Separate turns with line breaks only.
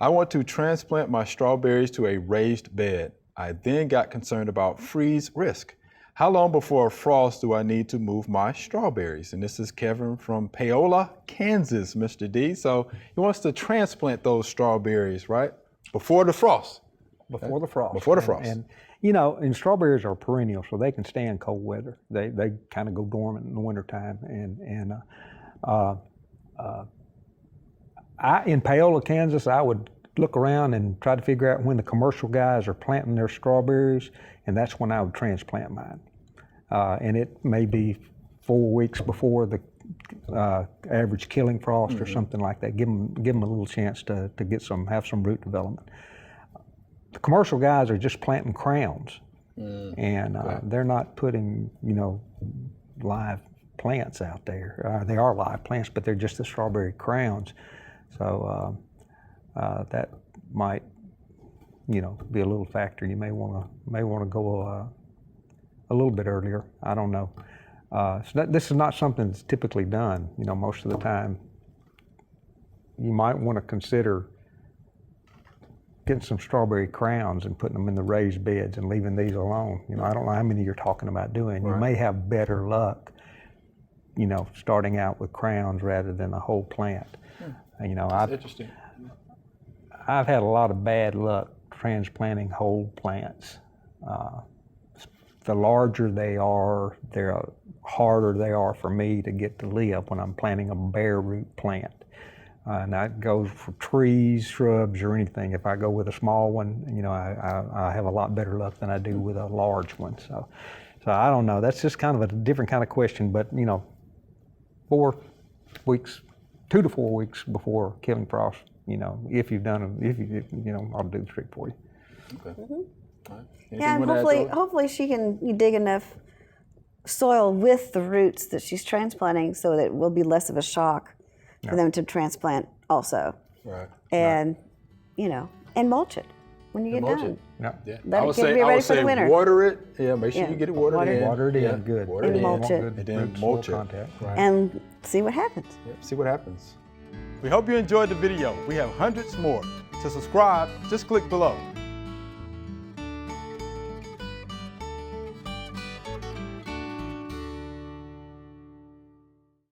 I want to transplant my strawberries to a raised bed. I then got concerned about freeze risk. How long before frost do I need to move my strawberries? And this is Kevin from Paola, Kansas, Mr. D. So he wants to transplant those strawberries, right? Before the frost.
Before the frost.
Before the frost.
And you know, and strawberries are perennial, so they can stand cold weather. They kind of go dormant in the wintertime. In Paola, Kansas, I would look around and try to figure out when the commercial guys are planting their strawberries, and that's when I would transplant mine. And it may be 4 weeks before the average killing frost or something like that. Give them a little chance to have some root development. The commercial guys are just planting crowns, and they're not putting, you know, live plants out there. They are live plants, but they're just the strawberry crowns. So that might, you know, be a little factor. You may want to go a little bit earlier. I don't know. So this is not something that's typically done. You know, most of the time, you might want to consider getting some strawberry crowns and putting them in the raised beds and leaving these alone. You know, I don't know how many you're talking about doing. You may have better luck, you know, starting out with crowns rather than a whole plant. You know,
Interesting.
I've had a lot of bad luck transplanting whole plants. The larger they are, the harder they are for me to get to live when I'm planting a bare root plant. And that goes for trees, shrubs, or anything. If I go with a small one, you know, I have a lot better luck than I do with a large one. So I don't know. That's just kind of a different kind of question. But you know, 4 weeks, 2 to 4 weeks before killing frost, you know, if you've done them, you know, I'll do the trick for you.
Okay. All right.
Yeah, and hopefully she can dig enough soil with the roots that she's transplanting so that it will be less of a shock for them to transplant also.
Right.
And, you know, and mulch it when you get done.
Yeah.
Let
I
it
would
get
say,
ready for the winter.
water it. Yeah, make sure you get it watered in.
Water it in,
Yeah.
good.
Water
And
it in.
mulch it.
And then mulch it.
Contact.
Right.
And see what happens.
Yep, see what happens. We hope you enjoyed the video. We have hundreds more. To subscribe, just click below.